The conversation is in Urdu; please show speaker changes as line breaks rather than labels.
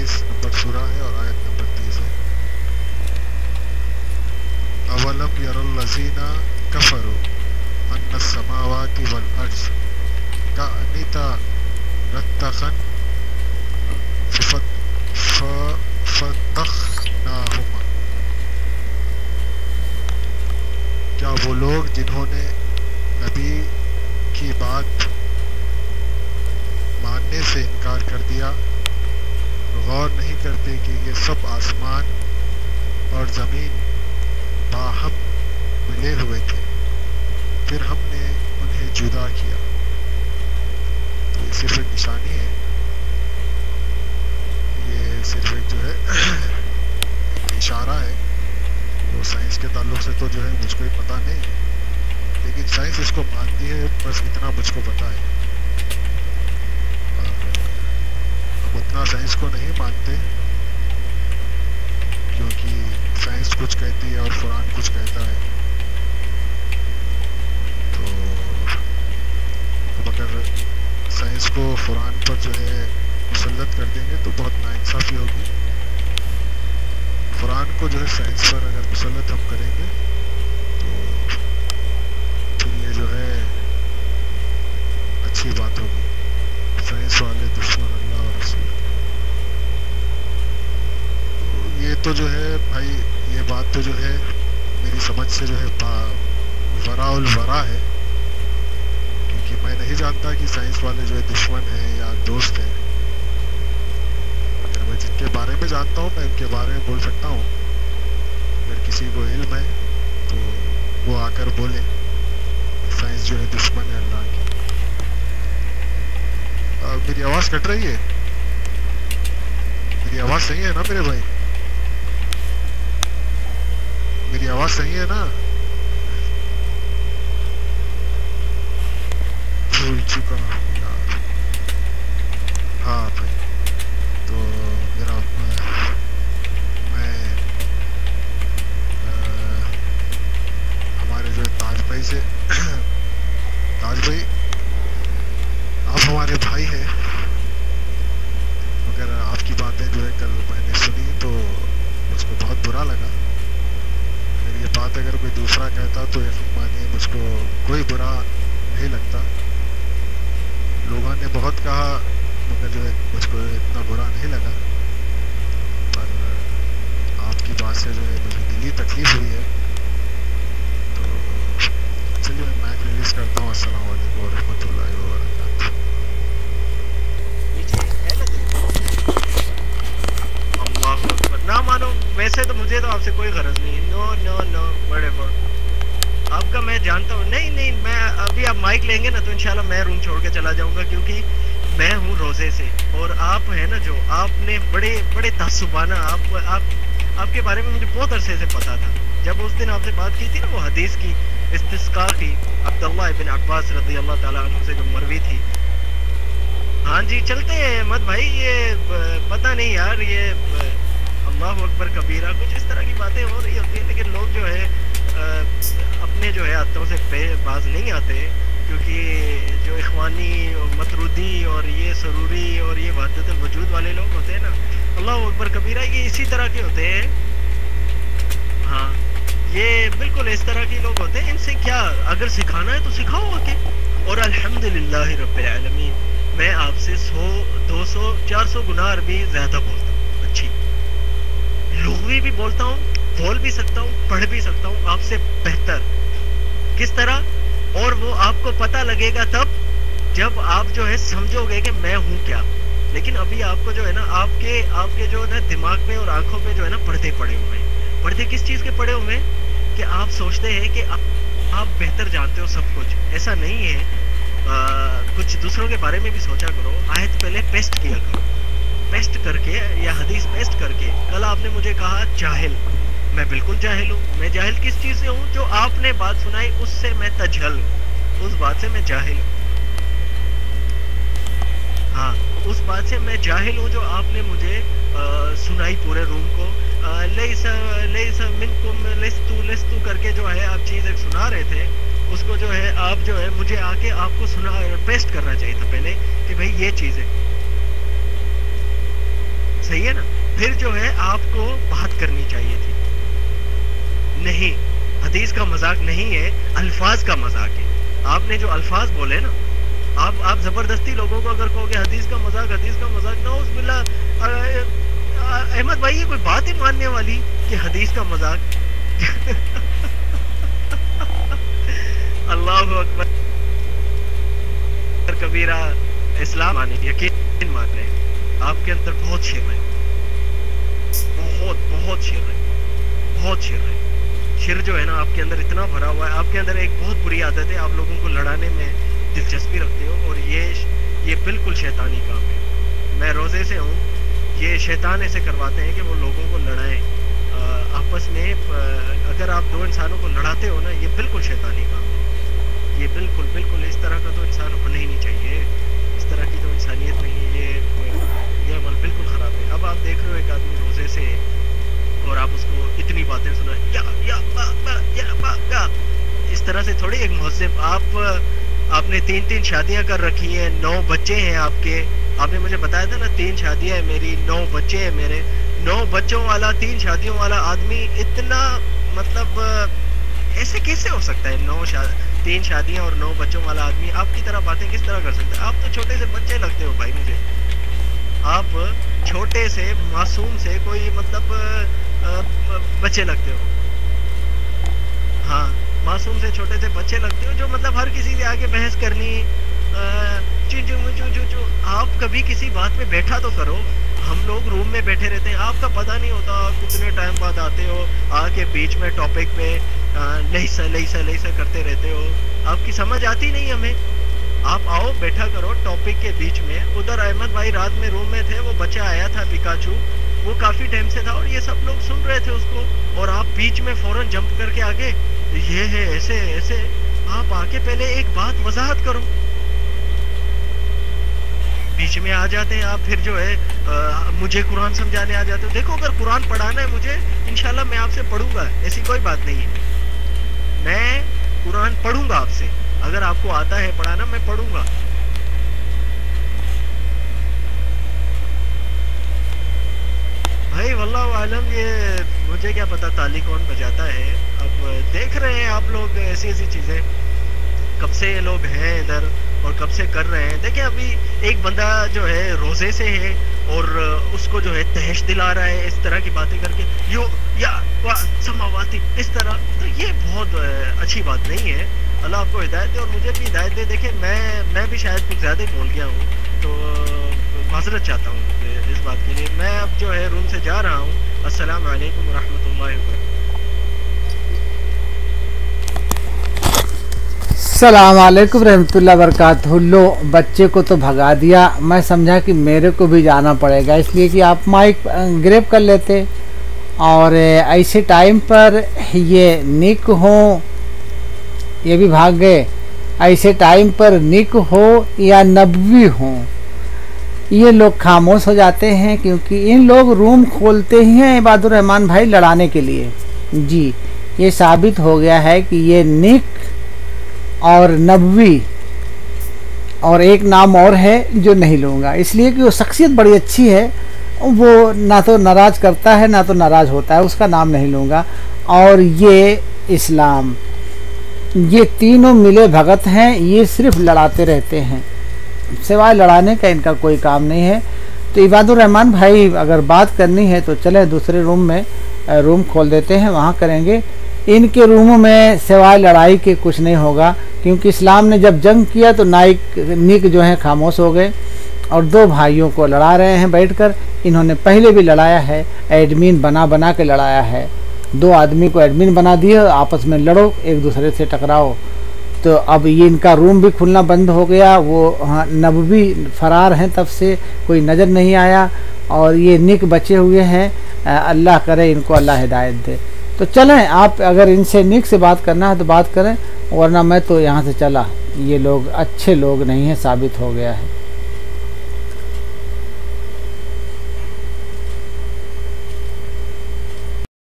21 نمبر سورہ ہے اور آیت نمبر 30 ہے. اولم یر الذین کفروا ان السماوات والارض کانتا رتقا ففتقناہما. کیا وہ لوگ جنہوں نے نبی کی بات ماننے سے انکار کر دیا غور نہیں کرتے کہ یہ سب آسمان اور زمین باہم ملے ہوئے تھے پھر ہم نے انہیں جدا کیا. تو یہ صرف ایک نشانی ہے, یہ صرف ایک جو ہے ایک اشارہ ہے. وہ سائنس کے تعلق سے تو جو ہے مجھ کو پتہ نہیں ہے, لیکن سائنس اس کو مانتی ہے, بس اتنا مجھ کو پتہ ہے. اور ہم اتنا سائنس کو نہیں مانتے کیونکہ سائنس کچھ کہتی ہے اور قرآن کچھ کہتا ہے. تو اب اگر سائنس کو قرآن پر جو ہے مسلط کر دیں گے تو بہت ناانصافی ہوگی. قرآن کو جو ہے سائنس پر اگر مسلط ہم کریں گے تو پھر یہ جو ہے اچھی بات ہوگی. سائنس والے دشمن اللہ اور رسول. یہ تو جو ہے بھائی, یہ بات تو جو ہے میری سمجھ سے جو ہے ورا الورا ہے, کیونکہ میں نہیں جانتا کہ سائنس والے جو ہے دشمن ہیں یا دوست ہیں. اگر میں جن کے بارے میں جانتا ہوں میں ان کے بارے میں بول سکتا ہوں. اگر کسی کو علم ہے تو وہ آ کر بولے سائنس جو ہے دشمن ہے اللہ کی. میری آواز کٹ رہی ہے؟ میری آواز صحیح ہے نا میرے بھائی؟ میری آواز صحیح ہے نا؟ بھول چکا یار. ہاں بھائی, تو میرا میں ہمارے جو ہے تاج بھائی سے, تاج بھائی آپ ہمارے بھائی ہیں, مگر آپ کی باتیں جو ہے کل میں نے سنی تو مجھ کو بہت برا لگا. اگر یہ بات اگر کوئی دوسرا کہتا تو یقین مانیے مجھ کو کوئی برا نہیں لگتا. لوگوں نے بہت کہا مگر جو ہے مجھ کو اتنا برا نہیں لگا. پر آپ کی بات سے جو ہے مجھے دلی تکلیف ہوئی ہے. تو چلیے میں مائک ریلیز کرتا ہوں. السلام علیکم ورحمۃ اللہ وبرکاتہ.
اللہ اکبر. نہ مانو, ویسے تو مجھے تو آپ سے کوئی غرض نہیں ہے. نو نو نو whatever. آپ کا میں جانتا ہوں. نہیں نہیں, میں ابھی آپ مائک لیں گے نا تو انشاءاللہ میں روم چھوڑ کے چلا جاؤں گا, کیونکہ میں ہوں روزے سے اور آپ ہیں نا جو آپ نے بڑے بڑے تعصبانہ آپ کے بارے میں مجھے بہت عرصے سے پتا تھا. جب اس دن آپ سے بات کی تھی نا وہ حدیث کی استسقاء کی عبداللہ ابن عباس رضی اللہ تعالیٰ عنہ سے جو مروی تھی. ہاں جی چلتے ہیں احمد بھائی. یہ پتہ نہیں یار, یہ اللہ اکبر کبیرہ کچھ اس طرح کی باتیں ہو رہی ہوتی ہیں, لیکن لوگ جو ہے اپنے جو ہے عادتوں سے باز نہیں آتے, کیونکہ جو اخوانی اور مطرودی اور یہ سروری اور یہ وحدت الوجود والے لوگ ہوتے ہیں نا, اللہ اکبر کبیرہ, یہ اسی طرح کے ہوتے ہیں. ہاں یہ بالکل اس طرح کے لوگ ہوتے ہیں. ان سے کیا اگر سکھانا ہے تو سکھاؤ آ کے. اور الحمدللہ رب العالمین میں آپ سے 100 200 400 گنا عربی زیادہ بولتا ہوں, اچھی لغوی بھی بولتا ہوں, بول بھی سکتا ہوں, پڑھ بھی سکتا ہوں آپ سے بہتر. کس طرح؟ اور وہ آپ کو پتہ لگے گا تب جب آپ جو ہے سمجھو گے کہ میں ہوں کیا. لیکن ابھی آپ کو جو ہے نا آپ کے جو ہے نا دماغ میں اور آنکھوں پہ جو ہے نا پردے پڑے ہوئے ہیں. پردے کس چیز کے پڑے ہوئے ہیں کہ آپ سوچتے ہیں کہ آپ بہتر جانتے ہو سب کچھ. ایسا نہیں ہے. کچھ دوسروں کے بارے میں بھی سوچا کرو. آیت پہلے پیسٹ کیا کرو, پیسٹ کر کے یا حدیث پیسٹ کر کے. کل آپ نے مجھے کہا جاہل, میں بالکل جاہل ہوں. میں جاہل کس چیز سے ہوں؟ جو آپ نے بات سنائی اس سے میں تجہل ہوں, اس بات سے میں جاہل ہوں. ہاں اس بات سے میں جاہل ہوں جو آپ نے مجھے سنائی پورے روم کو. لیسا منکم لستو کر کے جو ہے آپ چیز ایک سنا رہے تھے, اس کو جو ہے آپ جو ہے مجھے آ کے آپ کو پیسٹ کرنا چاہیے تھا پہلے کہ بھائی یہ چیز ہے. صحیح ہے نا, پھر جو ہے آپ کو بات کرنی چاہیے تھی. نہیں, حدیث کا مذاق نہیں ہے, الفاظ کا مذاق ہے. آپ نے جو الفاظ بولے نا, آپ زبردستی لوگوں کو اگر کہو گے حدیث کا مذاق, نعوذ باللہ. احمد بھائی یہ کوئی بات ہی ماننے والی کہ حدیث کا مذاق. اللہ اکبر کبیرہ. اسلام آنے یقین مان رہے ہیں آپ کے اندر بہت شر ہے, بہت شر ہے, بہت شر ہے. شر جو ہے نا آپ کے اندر اتنا بھرا ہوا ہے. آپ کے اندر ایک بہت بری عادت ہے, آپ لوگوں کو لڑانے میں دلچسپی رکھتے ہو, اور یہ بالکل شیطانی کام ہے. میں روزے سے ہوں, یہ شیطان ایسے کرواتے ہیں کہ وہ لوگوں کو لڑائیں آپس میں. اگر آپ دو انسانوں کو لڑاتے ہو نا, یہ بالکل شیطانی کام ہے. یہ بالکل اس طرح کا تو انسان ہونا ہی نہیں چاہیے, اس طرح کی تو انسانیت نہیں ہے. یہ عمل بالکل خراب ہے. اب آپ دیکھ رہے ہو ایک آدمی روزے سے, اور آپ اس کو اتنی باتیں سنا, یا اس طرح سے تھوڑی. ایک مہذب آپ نے 3 شادیاں کر رکھی ہیں, 9 بچے ہیں آپ کے. آپ نے مجھے بتایا تھا نا 3 شادیاں ہیں میری, 9 بچے ہیں میرے. 9 بچوں والا 3 شادیوں والا آدمی اتنا, مطلب ایسے کیسے ہو سکتا ہے؟ 3 شادیاں اور 9 بچوں والا آدمی آپ کی طرح باتیں کس طرح کر سکتا ہے؟ آپ تو چھوٹے سے بچے لگتے ہو بھائی مجھے. آپ چھوٹے سے معصوم سے کوئی مطلب بچے لگتے ہو. ہاں, معصوم سے چھوٹے سے بچے لگتے ہو, جو مطلب ہر کسی سے آگے بحث کرنی. آپ کبھی کسی بات پہ بیٹھا تو کرو. ہم لوگ روم میں بیٹھے رہتے ہیں, آپ کا پتہ نہیں ہوتا کتنے ٹائم بعد آتے ہو, آ کے بیچ میں ٹاپک پہ لیسا کرتے رہتے ہو. آپ کی سمجھ آتی نہیں ہمیں. آپ آؤ بیٹھا کرو ٹاپک کے بیچ میں. ادھر احمد بھائی رات میں روم میں تھے, وہ بچہ آیا تھا پکاچو, وہ کافی ٹائم سے تھا, اور یہ سب لوگ سن رہے تھے اس کو, اور آپ بیچ میں فوراً جمپ کر کے آگے, یہ ہے ایسے. آپ آ کے پہلے ایک بات وضاحت کرو. بیچ میں آ جاتے ہیں آپ, پھر جو ہے مجھے قرآن سمجھانے آ جاتے ہو. دیکھو اگر قرآن پڑھانا ہے مجھے, انشاءاللہ میں آپ سے پڑھوں گا, ایسی کوئی بات نہیں ہے. میں قرآن پڑھوں گا آپ سے, اگر آپ کو آتا ہے پڑھانا میں پڑھوں گا. بھائی واللہ عالم, یہ مجھے کیا پتا تالی کون بجاتا ہے. اب دیکھ رہے ہیں آپ لوگ ایسی چیزیں, کب سے یہ لوگ ہیں ادھر اور کب سے کر رہے ہیں. دیکھیں ابھی ایک بندہ جو ہے روزے سے ہے, اور اس کو جو ہے تہش دلا رہا ہے اس طرح کی باتیں کر کے, سماواتی اس طرح. تو یہ بہت اچھی بات نہیں ہے. اللہ آپ کو ہدایت دے, اور مجھے بھی ہدایت دے. دیکھیں میں بھی شاید کچھ زیادہ ہی بول گیا ہوں, تو معذرت چاہتا ہوں اس بات کے لیے. میں اب جو ہے روم سے جا رہا ہوں. السلام علیکم ورحمۃ اللہ وبرکاتہ.
السلام علیکم رحمۃ اللہ وبرکاتہ. لو بچے کو تو بھگا دیا, میں سمجھا کہ میرے کو بھی جانا پڑے گا, اس لیے کہ آپ مائک گریب کر لیتے, اور ایسے ٹائم پر یہ نک ہوں, یہ بھی بھاگ گئے. ایسے ٹائم پر نک ہو یا نبوی ہوں, یہ لوگ خاموش ہو جاتے ہیں, کیونکہ ان لوگ روم کھولتے ہی ہیں عباد الرحمن بھائی لڑانے کے لیے. جی یہ ثابت ہو گیا ہے کہ یہ نک اور نبوی اور ایک نام اور ہے جو نہیں لوں گا, اس لیے کہ وہ شخصیت بڑی اچھی ہے. وہ نہ تو ناراض کرتا ہے نہ تو ناراض ہوتا ہے, اس کا نام نہیں لوں گا. اور یہ اسلام, یہ تینوں ملے بھگت ہیں, یہ صرف لڑاتے رہتے ہیں, سوائے لڑانے کا ان کا کوئی کام نہیں ہے. تو عباد الرحمن بھائی اگر بات کرنی ہے تو چلیں دوسرے روم میں روم کھول دیتے ہیں, وہاں کریں گے. ان کے روموں میں سوائے لڑائی کے کچھ نہیں ہوگا, کیونکہ اسلام نے جب جنگ کیا تو نک جو ہیں خاموش ہو گئے, اور 2 بھائیوں کو لڑا رہے ہیں بیٹھ کر. انہوں نے پہلے بھی لڑایا ہے, ایڈمن بنا کے لڑایا ہے. 2 آدمی کو ایڈمن بنا دیے, آپس میں لڑو, ایک دوسرے سے ٹکراؤ. تو اب یہ ان کا روم بھی کھلنا بند ہو گیا. وہ نبوی فرار ہیں, تب سے کوئی نظر نہیں آیا, اور یہ نک بچے ہوئے ہیں. اللہ کرے ان کو اللہ ہدایت دے. تو چلیں, آپ اگر ان سے نک سے بات کرنا ہے تو بات کریں, ورنہ میں تو یہاں سے چلا. یہ لوگ اچھے لوگ نہیں ہیں, ثابت ہو گیا ہے.